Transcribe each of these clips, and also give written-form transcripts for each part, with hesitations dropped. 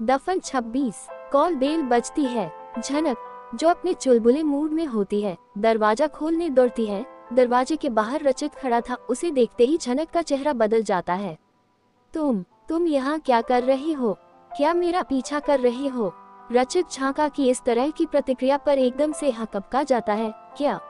दफन 26। Call bell बजती है। झनक जो अपने चुलबुले मूड में होती है दरवाजा खोलने दौड़ती है। दरवाजे के बाहर रचित खड़ा था। उसे देखते ही झनक का चेहरा बदल जाता है। तुम यहाँ क्या कर रही हो? क्या मेरा पीछा कर रही हो? रचित झांका कि इस तरह की प्रतिक्रिया पर एकदम से हकबका जाता है। क्या?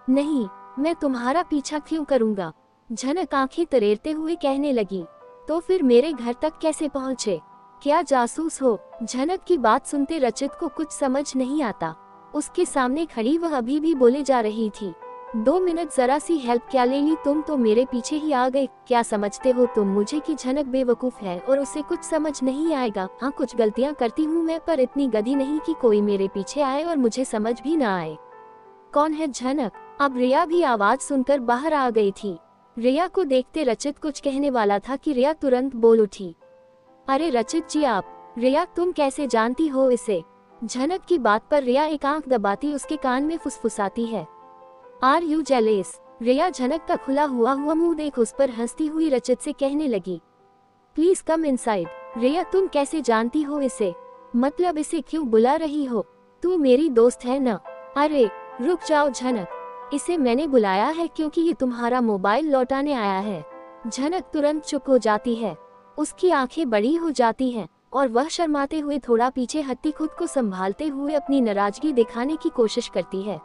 नहीं, मैं तुम्हारा पीछा क्यों करूँगा? झनक आंखें तरेरते हुए कहने लगी। तो फिर मेरे घर तक कैसे पहुँचे? क्या जासूस हो? झनक की बात सुनते रचित को कुछ समझ नहीं आता। उसके सामने खड़ी वह अभी भी बोले जा रही थी। 2 मिनट जरा सी हेल्प क्या ले ली? तुम तो मेरे पीछे ही आ गए। क्या समझते हो तुम मुझे कि झनक बेवकूफ है और उसे कुछ समझ नहीं आएगा? हाँ, कुछ गलतियाँ करती हूँ मैं, पर इतनी गधी नहीं कि कोई मेरे पीछे आए और मुझे समझ भी ना आए। कौन है झनक? अब रिया भी आवाज सुनकर बाहर आ गई थी। रिया को देखते रचित कुछ कहने वाला था कि रिया तुरंत बोल उठी। अरे रचित जी आप? रिया तुम कैसे जानती हो इसे? झनक की बात पर रिया एक आंख दबाती उसके कान में फुसफुसाती है। Are you jealous? रिया झनक का खुला हुआ मुंह देख उस पर हंसती हुई रचित से कहने लगी। Please come inside. रिया तुम कैसे जानती हो इसे? मतलब इसे क्यों बुला रही हो? तू मेरी दोस्त है ना? अरे रुक जाओ झनक, इसे मैंने बुलाया है क्योंकि ये तुम्हारा मोबाइल लौटाने आया है। झनक तुरंत चुप हो जाती है। उसकी आंखें बड़ी हो जाती हैं और वह शर्माते हुए थोड़ा पीछे हटती खुद को संभालते हुए अपनी नाराजगी दिखाने की कोशिश करती है।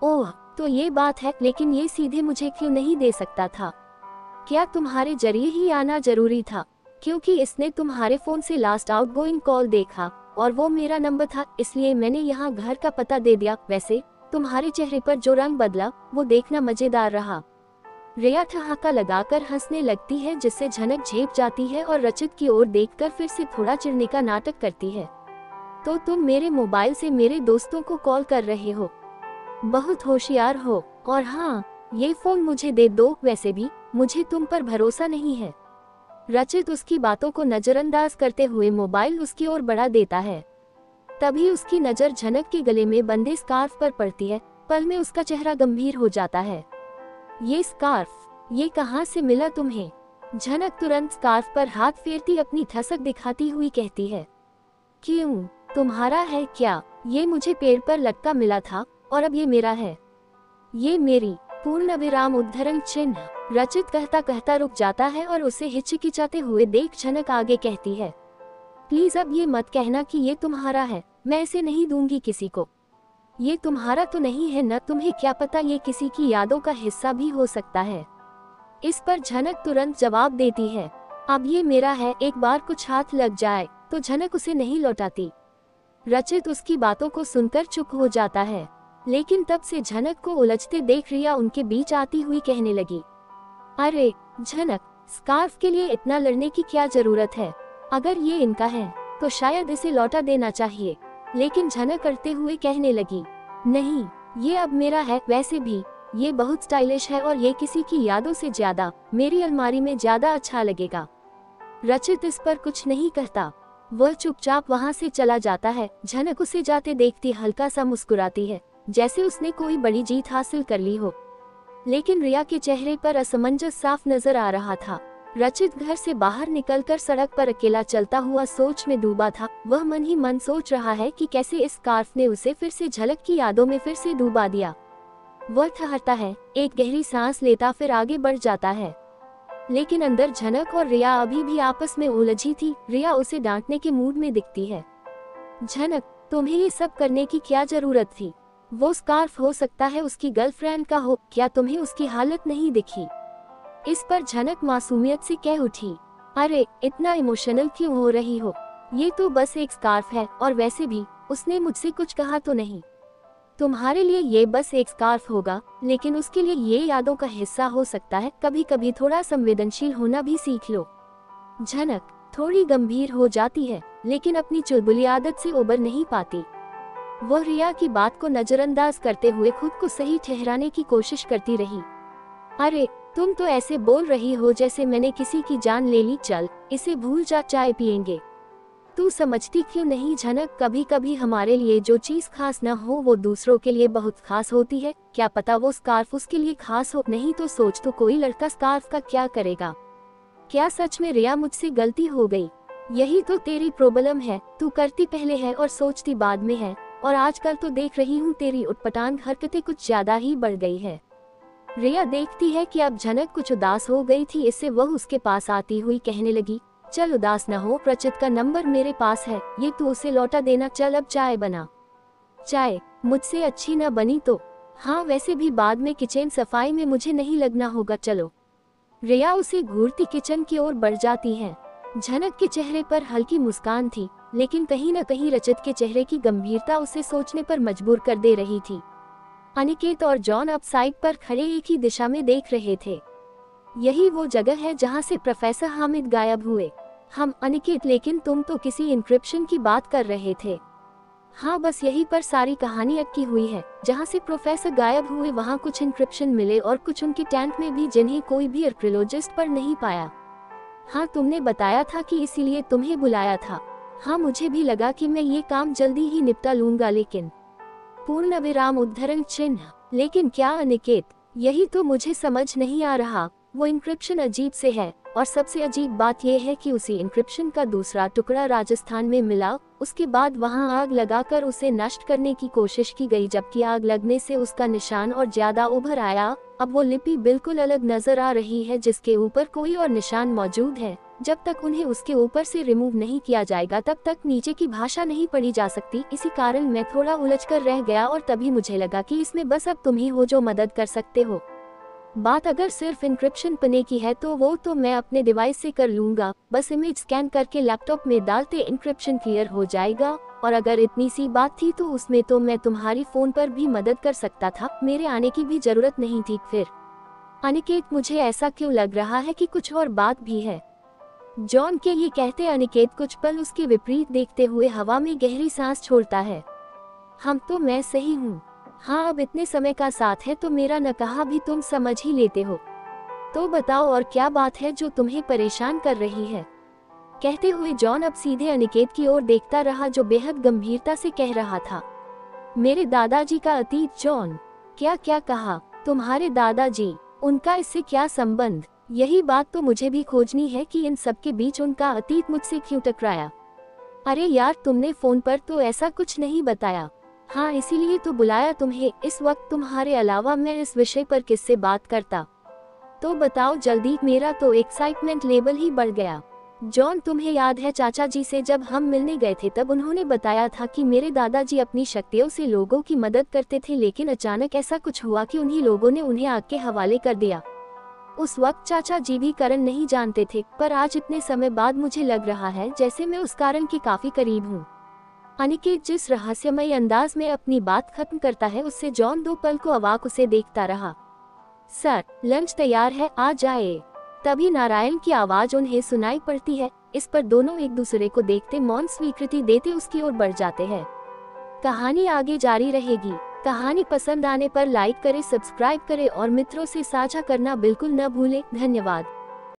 ओह, तो ये बात है, लेकिन ये सीधे मुझे क्यों नहीं दे सकता था? क्या तुम्हारे जरिए ही आना जरूरी था? क्योंकि इसने तुम्हारे फोन से लास्ट आउटगोइंग कॉल देखा और वो मेरा नंबर था, इसलिए मैंने यहाँ घर का पता दे दिया। वैसे तुम्हारे चेहरे पर जो रंग बदला वो देखना मजेदार रहा। रिया ठहाका लगाकर हंसने लगती है जिससे झनक झेप जाती है और रचित की ओर देखकर फिर से थोड़ा चिढ़ने का नाटक करती है। तो तुम मेरे मोबाइल से मेरे दोस्तों को कॉल कर रहे हो? बहुत होशियार हो। और हाँ, ये फोन मुझे दे दो, वैसे भी मुझे तुम पर भरोसा नहीं है। रचित उसकी बातों को नजरअंदाज करते हुए मोबाइल उसकी ओर बढ़ा देता है। तभी उसकी नजर झनक के गले में बंधे स्कार्फ पर पड़ती है। पल में उसका चेहरा गंभीर हो जाता है। ये स्कार्फ, ये कहाँ से मिला तुम्हें? झनक तुरंत स्कार्फ पर हाथ फेरती अपनी ठसक दिखाती हुई कहती है। क्यों, तुम्हारा है क्या? ये मुझे पेड़ पर लटका मिला था और अब ये मेरा है। ये मेरी पूर्ण विराम उद्धरण चिन्ह। रचित कहता कहता रुक जाता है और उसे हिचकिचाते हुए देख झनक आगे कहती है। प्लीज अब ये मत कहना कि ये तुम्हारा है, मैं इसे नहीं दूंगी किसी को। ये तुम्हारा तो नहीं है न? तुम्हें क्या पता ये किसी की यादों का हिस्सा भी हो सकता है। इस पर झनक तुरंत जवाब देती है। अब ये मेरा है, एक बार कुछ हाथ लग जाए तो झनक उसे नहीं लौटाती। रचित उसकी बातों को सुनकर चुप हो जाता है, लेकिन तब से झनक को उलझते देख रिया उनके बीच आती हुई कहने लगी। अरे झनक, स्कार्फ के लिए इतना लड़ने की क्या जरूरत है? अगर ये इनका है तो शायद इसे लौटा देना चाहिए। लेकिन झनक करते हुए कहने लगी, नहीं, ये अब मेरा है। वैसे भी ये बहुत स्टाइलिश है और ये किसी की यादों से ज्यादा मेरी अलमारी में ज्यादा अच्छा लगेगा। रचित इस पर कुछ नहीं कहता, वह चुपचाप वहां से चला जाता है। झनक उसे जाते देखती हल्का सा मुस्कुराती है, जैसे उसने कोई बड़ी जीत हासिल कर ली हो। लेकिन रिया के चेहरे पर असमंजस साफ नजर आ रहा था। रचित घर से बाहर निकलकर सड़क पर अकेला चलता हुआ सोच में डूबा था। वह मन ही मन सोच रहा है कि कैसे इस स्कार्फ ने उसे फिर से झलक की यादों में फिर से डूबा दिया। वह ठहरता है, एक गहरी सांस लेता, फिर आगे बढ़ जाता है। लेकिन अंदर झनक और रिया अभी भी आपस में उलझी थी। रिया उसे डांटने के मूड में दिखती है। झनक, तुम्हें ये सब करने की क्या जरूरत थी? वो स्कार्फ हो सकता है उसकी गर्लफ्रेंड का हो, क्या तुम्हें उसकी हालत नहीं दिखी? इस पर झनक मासूमियत से कह उठी। अरे इतना इमोशनल क्यों हो रही हो? ये तो बस एक स्कार्फ है, और वैसे भी उसने मुझसे कुछ कहा तो नहीं। तुम्हारे लिए ये बस एक स्कार्फ होगा, लेकिन उसके लिए ये यादों का हिस्सा हो सकता है। कभी कभी थोड़ा संवेदनशील होना भी सीख लो। झनक थोड़ी गंभीर हो जाती है, लेकिन अपनी चुलबुली आदत से उबर नहीं पाती। वह रिया की बात को नजरअंदाज करते हुए खुद को सही ठहराने की कोशिश करती रही। अरे तुम तो ऐसे बोल रही हो जैसे मैंने किसी की जान ले ली। चल इसे भूल जा, चाय पियेंगे। तू समझती क्यों नहीं झनक, कभी कभी हमारे लिए जो चीज खास न हो वो दूसरों के लिए बहुत खास होती है। क्या पता वो स्कार्फ उसके लिए खास हो। नहीं तो सोच तो कोई लड़का स्कार्फ का क्या करेगा? क्या सच में रिया मुझसे गलती हो गई? यही तो तेरी प्रॉब्लम है, तू करती पहले है और सोचती बाद में है, और आजकल तो देख रही हूँ तेरी उटपटांग हरकतें कुछ ज्यादा ही बढ़ गई है। रिया देखती है कि अब झनक कुछ उदास हो गई थी, इससे वह उसके पास आती हुई कहने लगी, चल उदास न हो, प्रचित का नंबर मेरे पास है, ये तू उसे लौटा देना, चल अब चाय बना। चाय मुझसे अच्छी न बनी तो? हाँ वैसे भी बाद में किचन सफाई में मुझे नहीं लगना होगा, चलो। रिया उसे घूरती किचन की ओर बढ़ जाती है। झनक के चेहरे पर हल्की मुस्कान थी, लेकिन कहीं न कहीं रचित के चेहरे की गंभीरता उसे सोचने पर मजबूर कर दे रही थी। अनिकेत और जॉन अब साइड पर खड़े एक ही दिशा में देख रहे थे। यही वो जगह है जहां से प्रोफेसर हामिद गायब हुए। हम अनिकेत, लेकिन तुम तो किसी इंक्रिप्शन की बात कर रहे थे। हाँ बस यहीं पर सारी कहानी अटकी हुई है। जहाँ से प्रोफेसर गायब हुए वहाँ कुछ इंक्रिप्शन मिले और कुछ उनके टैंक में भी, जिन्हें कोई भी आर्कियोलॉजिस्ट पर नहीं पाया। हाँ तुमने बताया था कि इसीलिए तुम्हें बुलाया था। हाँ मुझे भी लगा कि मैं ये काम जल्दी ही निपटा लूंगा, लेकिन पूर्ण विराम उद्धरण चिन्ह, लेकिन क्या अनिकेत? यही तो मुझे समझ नहीं आ रहा। वो इंक्रिप्शन अजीब से है, और सबसे अजीब बात यह है कि उसी इंक्रिप्शन का दूसरा टुकड़ा राजस्थान में मिला। उसके बाद वहां आग लगाकर उसे नष्ट करने की कोशिश की गई, जबकि आग लगने से उसका निशान और ज्यादा उभर आया। अब वो लिपि बिल्कुल अलग नजर आ रही है, जिसके ऊपर कोई और निशान मौजूद है। जब तक उन्हें उसके ऊपर से रिमूव नहीं किया जाएगा तब तक नीचे की भाषा नहीं पढ़ी जा सकती। इसी कारण मैं थोड़ा उलझकर रह गया, और तभी मुझे लगा कि इसमें बस अब तुम ही हो जो मदद कर सकते हो। बात अगर सिर्फ इंक्रिप्शन पने की है तो वो तो मैं अपने डिवाइस से कर लूंगा, बस इमेज स्कैन करके लैपटॉप में डालते इंक्रिप्शन क्लियर हो जाएगा। और अगर इतनी सी बात थी तो उसमें तो मैं तुम्हारी फोन पर भी मदद कर सकता था, मेरे आने की भी जरूरत नहीं थी। फिर अनिकेत मुझे ऐसा क्यों लग रहा है कि कुछ और बात भी है? जॉन के ये कहते अनिकेत कुछ पल उसके विपरीत देखते हुए हवा में गहरी सांस छोड़ता है। हम तो मैं सही हूँ। हाँ अब इतने समय का साथ है तो मेरा न कहा भी तुम समझ ही लेते हो। तो बताओ और क्या बात है जो तुम्हें परेशान कर रही है? कहते हुए जॉन अब सीधे अनिकेत की ओर देखता रहा, जो बेहद गंभीरता से कह रहा था, मेरे दादाजी का अतीत। जॉन क्या क्या कहा? तुम्हारे दादाजी? उनका इससे क्या संबंध? यही बात तो मुझे भी खोजनी है कि इन सब के बीच उनका अतीत मुझसे क्यों टकराया। अरे यार तुमने फोन पर तो ऐसा कुछ नहीं बताया। हाँ इसीलिए तो बुलाया तुम्हें। इस वक्त तुम्हारे अलावा मैं इस विषय पर किससे बात करता? तो बताओ जल्दी, मेरा तो एक्साइटमेंट लेवल ही बढ़ गया। जॉन तुम्हें याद है चाचा जी से जब हम मिलने गए थे तब उन्होंने बताया था कि मेरे दादाजी अपनी शक्तियों से लोगों की मदद करते थे, लेकिन अचानक ऐसा कुछ हुआ कि उन्हीं लोगों ने उन्हें आग के हवाले कर दिया। उस वक्त चाचा जी भी कारण नहीं जानते थे, पर आज इतने समय बाद मुझे लग रहा है जैसे मैं उस कारण के काफी करीब हूँ। अनिकेत जिस रहस्यमय अंदाज में अपनी बात खत्म करता है, उससे जॉन 2 पल को अवाक उसे देखता रहा। सर लंच तैयार है, आ जाए। तभी नारायण की आवाज उन्हें सुनाई पड़ती है। इस पर दोनों एक दूसरे को देखते मौन स्वीकृति देते उसकी ओर बढ़ जाते हैं। कहानी आगे जारी रहेगी। कहानी पसंद आने पर लाइक करें, सब्सक्राइब करें और मित्रों से साझा करना बिल्कुल न भूलें। धन्यवाद।